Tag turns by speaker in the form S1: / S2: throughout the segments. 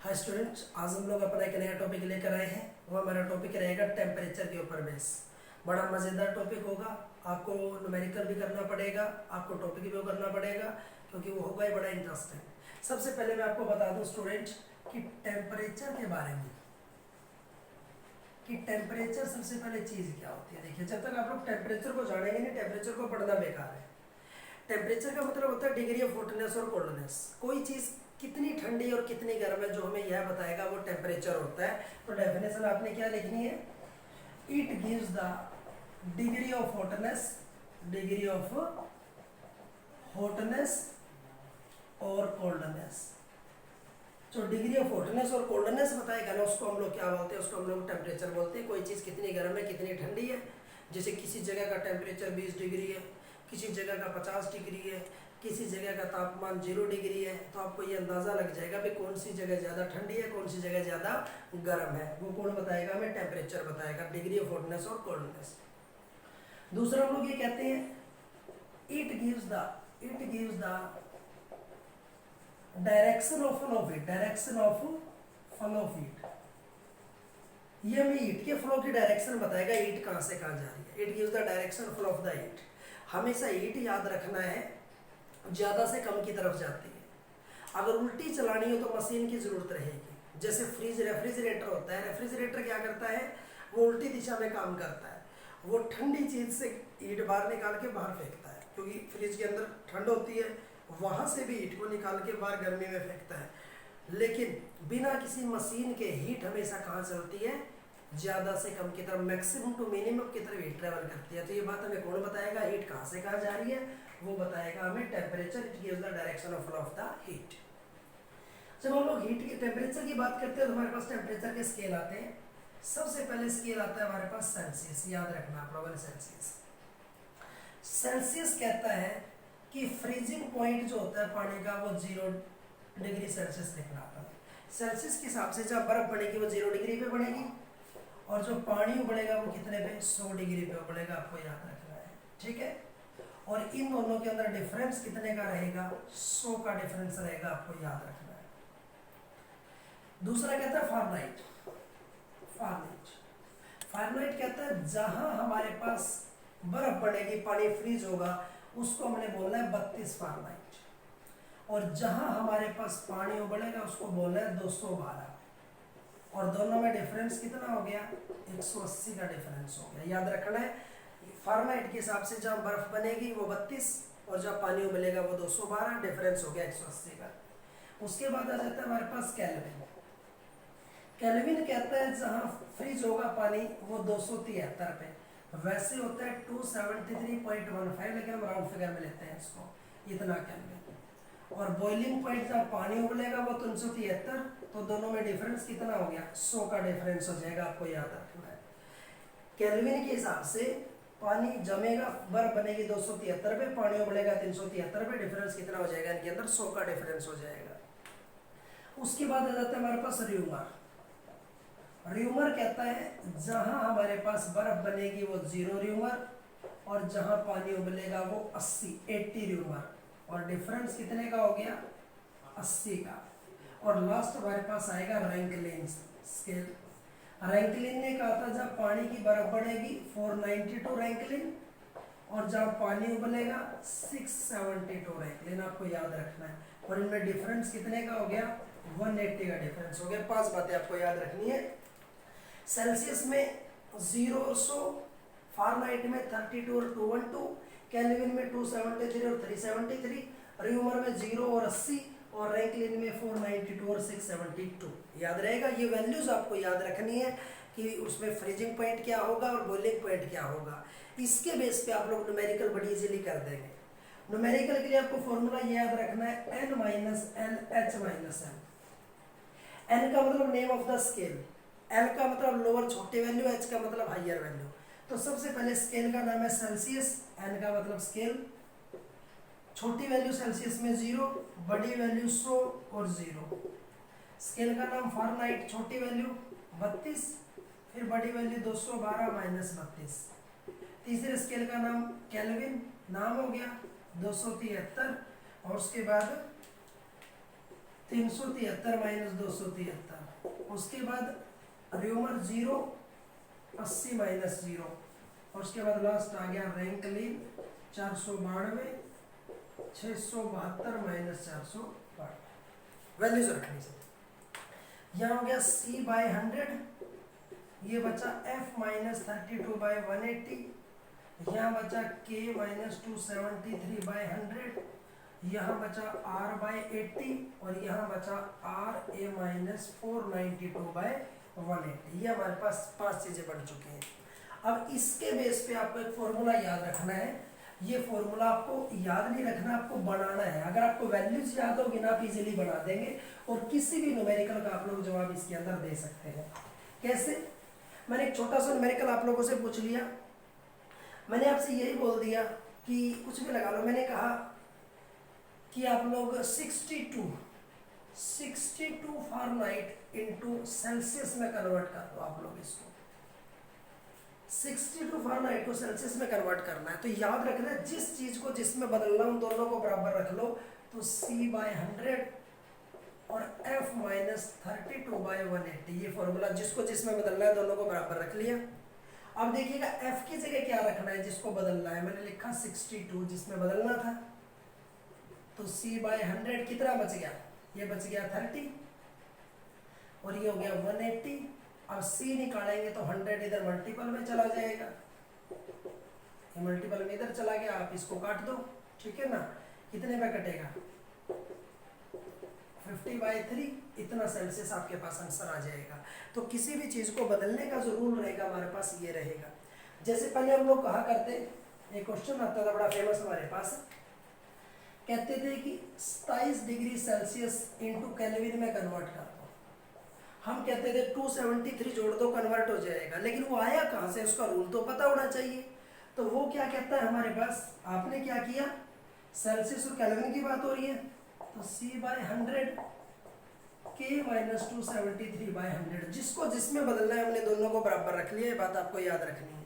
S1: Hi students, आज हम लोग अपना एक नया टॉपिक लेकर आए हैं। वो हमारा टॉपिक रहेगा टेम्परेचर के ऊपर बेस। बड़ा मज़ेदार टॉपिक होगा। आपको न्यूमेरिकल भी करना पड़ेगा, आपको टॉपिक भी करना पड़ेगा, क्योंकि वो होगा ही बड़ा इंटरेस्टिंग। सबसे पहले मैं आपको बता दूं स्टूडेंट कि टेम्परेचर के बारे में, कि टेम्परेचर सबसे पहले चीज़ क्या होती है। देखिए, जब तक आप लोग टेम्परेचर को जानेंगे नहीं, टेम्परेचर को पढ़ना बेकार है। टेम्परेचर का मतलब होता है डिग्री ऑफ हॉटनेस और कोल्डनेस। कोई चीज़ कितनी ठंडी और कितनी गर्म है, जो हमें यह बताएगा वो टेम्परेचर होता है। तो डेफिनेशन आपने क्या लिखनी है? It gives the degree of hotness, degree of hotness और कोल्डनेस। जो डिग्री ऑफ हॉटनेस और कोल्डनेस बताएगा ना, उसको हम लोग क्या बोलते हैं? उसको हम लोग टेम्परेचर बोलते हैं। कोई चीज़ कितनी गर्म है, कितनी ठंडी है। जैसे किसी जगह का टेम्परेचर 20 डिग्री है, किसी जगह का 50 डिग्री है, किसी जगह का तापमान 0 डिग्री है, तो आपको ये अंदाज़ा लग जाएगा कि कौन सी जगह ज़्यादा ठंडी है, कौन सी जगह ज़्यादा गर्म है। वो कौन बताएगा? हमें टेम्परेचर बताएगा, डिग्री ऑफ हॉटनेस और कोल्डनेस। दूसरा हम लोग ये कहते हैं it gives the direction of flow of heat, direction of flow of heat. ये हमें हीट के फ्लो की डायरेक्शन बताएगा, हीट कहाँ से कहाँ जा रही है। It gives the direction flow of the heat. हमेशा हीट याद रखना है ज़्यादा से कम की तरफ जाती है। अगर उल्टी चलानी हो तो मशीन की ज़रूरत रहेगी। जैसे रेफ्रिजरेटर होता है, रेफ्रिजरेटर क्या करता है? वो उल्टी दिशा में काम करता है। वो ठंडी चीज़ से हीट बाहर निकाल के बाहर फेंकता है, क्योंकि फ्रिज के अंदर ठंड होती है, वहाँ से भी हीट को निकाल के बाहर गर्मी में फेंकता है। लेकिन बिना किसी मशीन के हीट हमेशा कहाँ चलती है? ज़्यादा से कम की तरफ, मैक्सिमम टू मिनिमम की तरफ हीट ट्रेवल करती है। तो ये बात हमें कौन बताएगा? हीट कहाँ से कहाँ जा रही है, वो बताएगा हमें temperature. It gives the direction of flow of the heat. जब हम लोग हीट के टेम्परेचर की बात करते हैं तो हमारे पास टेम्परेचर के स्केल आते हैं। सबसे पहले स्केल आता है हमारे पास सेल्सियस। याद रखना आप लोगों ने सेल्सियस। सेल्सियस कहता है कि फ्रीजिंग पॉइंट जो होता है पानी का, वो 0 डिग्री सेल्सियस लिखना आता है। सेल्सियस के हिसाब से जब बर्फ बनेगी वो 0 डिग्री पे बनेगी, और जो पानी उबलेगा वो कितने पे? 100 डिग्री पे उबलेगा। आपको याद रखना है, ठीक है। और इन दोनों के अंदर डिफरेंस कितने का रहेगा? 100 का डिफरेंस रहेगा। आपको याद रखना है। दूसरा कहता है फारेनहाइट। फारेनहाइट कहता है जहां हमारे पास बर्फ पड़ेगी, पानी फ्रीज होगा, उसको हमने बोलना है 32 फारेनहाइट। और जहां हमारे पास पानी उबलेगा उसको बोलना है 212। और दोनों में डिफरेंस कितना हो गया? 180 का डिफरेंस हो गया। याद रखना है, फारेनहाइट के हिसाब से जहाँ बर्फ बनेगी वो 32, और जहाँ पानी उबलेगा वो 212। डिफरेंस हो गया 180 का। उसके बाद आ जाता है हमारे पास केल्विन। केल्विन कहता है जहाँ फ्रीज होगा पानी वो 273 पे। वैसे होता है 273.15, लेकिन हम राउंड फिगर में लेते हैं इसको, इतना केल्विन। और बॉइलिंग पॉइंट जब पानी उबलेगा वो 373। तो दोनों में डिफरेंस कितना हो गया? 100 का डिफरेंस हो जाएगा। आपको याद रखना है, केल्विन के हिसाब से पानी जमेगा, बर्फ बनेगी 273 पे, पानी उबलेगा 373 पे। डिफरेंस कितना हो जाएगा? इनके अंदर 100 का डिफरेंस हो जाएगा। उसके बाद आ जाता है हमारे पास र्यूमर। र्यूमर कहता है जहां हमारे पास बर्फ बनेगी वो 0 र्यूमर, और जहां पानी उबलेगा वो 80 र्यूमर। और डिफरेंस कितने का हो गया? 80 का। और लास्ट हमारे पास आएगा रैंकलिन स्केल। रैंकलिन ने कहा था जब पानी की बर्फ बढ़ेगी 492 रैंकलिन, और जब पानी उबलेगा 672 रैंकलिन। आपको याद रखना है। और इनमें डिफरेंस कितने का हो गया? 180 का डिफरेंस हो गया। 5 बातें आपको याद रखनी है। सेल्सियस में 0 और 100, फारेनहाइट में 32 और 212, केल्विन में 273 और 373, र्यूमर में 0 और 80, और रैंकलिन में 492 और 672। याद रहेगा। ये वैल्यूज आपको याद रखनी है कि उसमें फ्रीजिंग पॉइंट क्या होगा और बॉइलिंग पॉइंट क्या होगा। इसके बेस पे आप लोग न्यूमेरिकल बड़ी इजीली कर देंगे। न्यूमेरिकल के लिए आपको फॉर्मूला याद रखना है n - n h - n। n का मतलब name of the scale, l का मतलब लोअर छोटी वैल्यू, h का मतलब हायर वैल्यू। तो सबसे पहले स्केल का नाम है सेल्सियस, n का मतलब स्केल। छोटी वैल्यू सेल्सियस में 0, बड़ी वैल्यू 100 और 0। स्केल का नाम फारेनहाइट, छोटी वैल्यू 32, फिर बड़ी वैल्यू 212 - 32। तीसरे स्केल का नाम केल्विन, नाम हो गया 273, और उसके बाद 373 माइनस 273, उसके बाद र्यूमर 0, 80 माइनस 0, और उसके बाद लास्ट आ गया रैंकलिन 492, 672 माइनस 492, वैल्यूज रखनी चाहिए। यहाँ हो गया C बाय 100, ये बचा F माइनस 32 बाय 180, यहाँ बचा K माइनस 273 बाय 100, यहाँ बचा R बाय 80, और यहाँ बचा R A माइनस 492 बाय 180। ये हमारे पास 5 चीजें बन चुकी हैं। अब इसके बेस पे आपको एक फॉर्मूला याद रखना है। ये फॉर्मूला आपको याद नहीं रखना, आपको बनाना है। अगर आपको वैल्यूज याद होगी ना, आप इजीली बना देंगे और किसी भी न्यूमेरिकल का आप लोग जवाब इसके अंदर दे सकते हैं। कैसे? मैंने एक छोटा सा न्यूमेरिकल आप लोगों से पूछ लिया, मैंने आपसे यही बोल दिया कि कुछ भी लगा लो। मैंने कहा कि आप लोग 62 फारेनहाइट इनटू सेल्सियस में कन्वर्ट कर दो। आप लोग इसको 62 फारेनहाइट को सेल्सियस में कन्वर्ट करना है, तो याद रखना है जिस चीज को जिसमें बदलना उन दोनों को बराबर रख लो। तो C बाय 100 और F माइनस 32 बाय 180, ये फॉर्मूला जिसको जिसमें बदलना है दोनों को बराबर रख लिया। अब देखिएगा F की जगह क्या रखना है, जिसको बदलना है। मैंने लिखा 62 जिसमें बदलना था, तो C बाय 100 कितना बच गया, ये बच गया 30, और ये हो गया 180। अब C निकालेंगे तो 100 इधर मल्टीपल में चला जाएगा, ये मल्टीपल में इधर चला गया, आप इसको काट दो, ठीक है ना। कितने में कटेगा, 50/3, इतना सेल्सियस आपके पास आंसर आ जाएगा। तो किसी भी चीज को बदलने का जो रूल रहेगा हमारे पास ये रहेगा। जैसे पहले हम लोग कहा करते, एक क्वेश्चन आता था बड़ा फेमस हमारे पास, कहते थे कि 27 डिग्री सेल्सियस इंटू केल्विन में कन्वर्ट कर दो। हम कहते थे 273 जोड़ दो कन्वर्ट हो जाएगा, लेकिन वो आया कहाँ से, उसका रूल तो पता होना चाहिए। तो वो क्या कहता है हमारे पास, आपने क्या किया, सेल्सियस और केल्विन की बात हो रही है, तो C by 100 K minus 273 by 100, जिसको जिसमें बदलना है हमने दोनों को बराबर रख लिया। ये बात आपको याद रखनी है।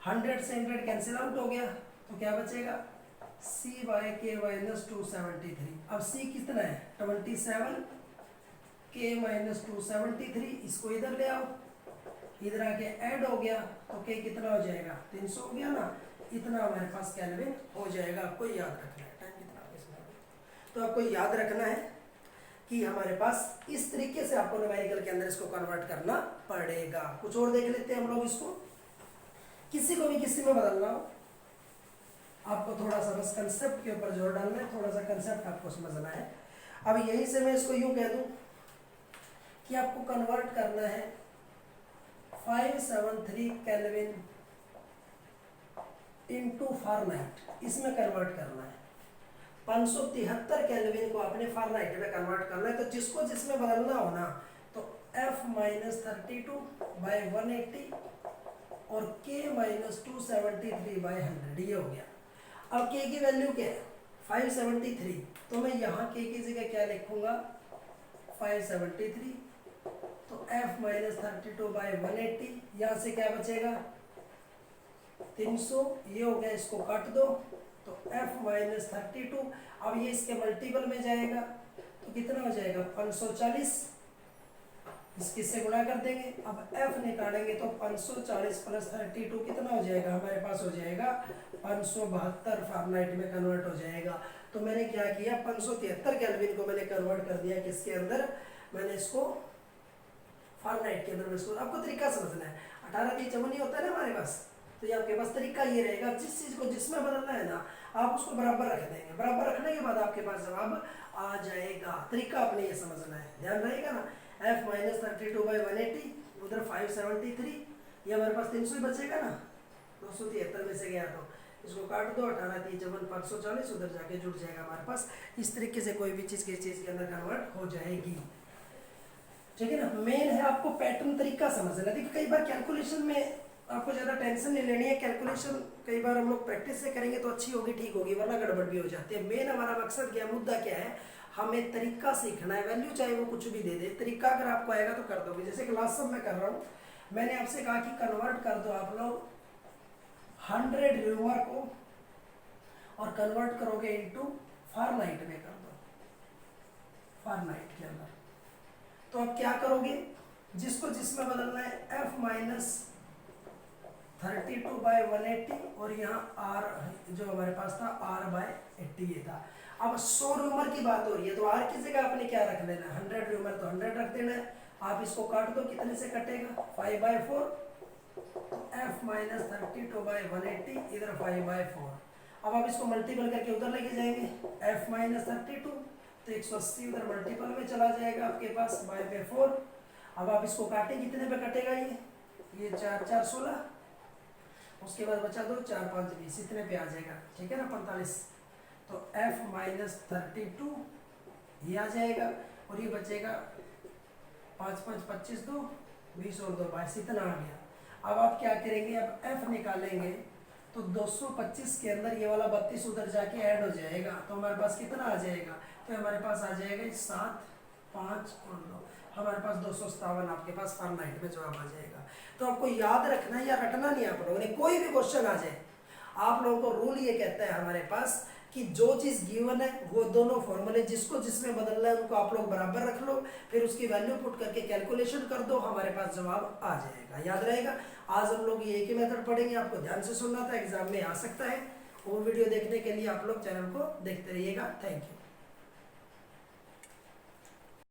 S1: 100 से 100 कैंसिल आउट हो गया, तो क्या बचेगा, C बाय K माइनस 273। अब C कितना है, 27, K माइनस 273, इसको इधर ले आओ, इधर आके ऐड हो गया, तो K कितना हो जाएगा, 300 हो गया ना। इतना हमारे पास केल्विन हो जाएगा। आपको याद रखना है। टाइम कितना हो गया, तो आपको याद रखना है कि हमारे पास इस तरीके से आपको न्यूमेरिकल के अंदर इसको कन्वर्ट करना पड़ेगा। कुछ और देख लेते हैं हम लोग इसको। किसी को भी किसी में बदलना हो, आपको थोड़ा सा बस कंसेप्ट के ऊपर जोर डालना है, थोड़ा सा कंसेप्ट आपको समझना है। अब यहीं से मैं इसको यूं कह दूं कि आपको कन्वर्ट करना है 573 केल्विन इनटू फारेनहाइट, इसमें कन्वर्ट करना है। 573 केल्विन को आपने फारेनहाइट में कन्वर्ट करना है। तो जिसको जिसमें बदलना हो ना, तो F माइनस 32 बाय 180 और K माइनस 273 बाय 100, ये हो गया। अब K की वैल्यू क्या है, 573, तो मैं यहाँ K की जगह क्या लिखूंगा, 573, तो F माइनस 32 बाय 180, यहाँ से क्या बचेगा, 300, ये हो गया, इसको काट दो, तो F माइनस 32, अब ये इसके मल्टीपल में जाएगा, तो कितना हो जाएगा, 540, इसके से गुणा कर देंगे। अब F निकालेंगे तो 540 प्लस 32 कितना हो जाएगा, हमारे पास हो जाएगा 572 फारेनहाइट में कन्वर्ट हो जाएगा। तो मैंने क्या किया, 573 केल्विन को मैंने कन्वर्ट कर दिया किसके अंदर, मैंने इसको फारेनहाइट के अंदर। इसको आपको तरीका समझना है, 18 की चमनी होता है ना हमारे पास, तो ये आपके पास तरीका ये रहेगा, जिस चीज को जिसमें बदलना है ना, आप उसको बराबर रख देंगे। बराबर रखने के बाद आपके पास जवाब आ जाएगा। तरीका आपने ये समझना है, ध्यान रहेगा ना। F माइनस 32 बाई 180, उधर 573, ये हमारे पास 300 ही बचेगा ना, 273 में से गया, तो इसको काट दो, 18 3 54 540, उधर जाके जुड़ जाएगा हमारे पास। इस तरीके से कोई भी चीज किसी चीज के अंदर कन्वर्ट हो जाएगी, ठीक है ना। मेन है आपको पैटर्न तरीका समझना। देखिए कई बार कैलकुलेशन में आपको ज़्यादा टेंशन नहीं लेनी है। कैलकुलेशन कई बार हम लोग प्रैक्टिस से करेंगे तो अच्छी होगी, ठीक होगी, वरना गड़बड़ भी हो जाती है। मेन हमारा मकसद क्या, मुद्दा क्या है, हमें तरीका सीखना है। वैल्यू चाहे वो कुछ भी दे दे, तरीका अगर आपको आएगा तो कर दोगे। जैसे क्लास सब में कर रहा हूँ, मैंने आपसे कहा कि कन्वर्ट कर दो आप लोग 100 र्यूमर को, और कन्वर्ट करोगे इनटू फारेनहाइट में कर दो। फारेनहाइट के अंदर। तो अब क्या करोगे, जिसको जिसमें बदलना है F माइनस 32/180 और यहाँ R जो हमारे पास था R/80 ये था। अब 100 न्यूमर की बात हो रही है तो R की जगह आपने क्या रख लेना है, 100 न्यूमर तो 100 रख देना है। आप इसको काट दो, कितने से कटेगा, 5/4। तो F माइनस 32/180 इधर 5/4। अब आप इसको मल्टीपल करके उधर लेके जाएंगे, F माइनस 32 तो 180 उधर मल्टीपल में चला जाएगा आपके पास 5/4। अब आप इसको काटें, कितने पे कटेगा ये 4 4 16, उसके बाद बचा दो 4 5 20, इतने पे आ जाएगा, ठीक है ना 45। तो F माइनस 32 ये आ जाएगा और ये बचेगा 5 5 25 2 20 और 2 22, इतना आ गया। अब आप क्या करेंगे, अब F निकालेंगे तो 225 के अंदर ये वाला 32 उधर जाके ऐड हो जाएगा, तो हमारे पास कितना आ जाएगा, तो हमारे पास आ जाएगा 7 5 और 2, हमारे पास 257 आपके पास फारेनहाइट में जवाब आ जाएगा। तो आपको याद रखना है या रटना नहीं आप लोगों ने, कोई भी क्वेश्चन आ जाए आप लोगों को रूल ये कहता है हमारे पास कि जो चीज़ गिवन है वो दोनों फॉर्मूले जिसको जिसमें बदलना है उनको आप लोग बराबर रख लो, फिर उसकी वैल्यू पुट करके कैलकुलेशन कर दो, हमारे पास जवाब आ जाएगा, याद रहेगा। आज हम लोग ये एक ही मेथड पढ़ेंगे, आपको ध्यान से सुनना था, एग्जाम में आ सकता है। वो वीडियो देखने के लिए आप लोग चैनल को देखते रहिएगा। Thank you.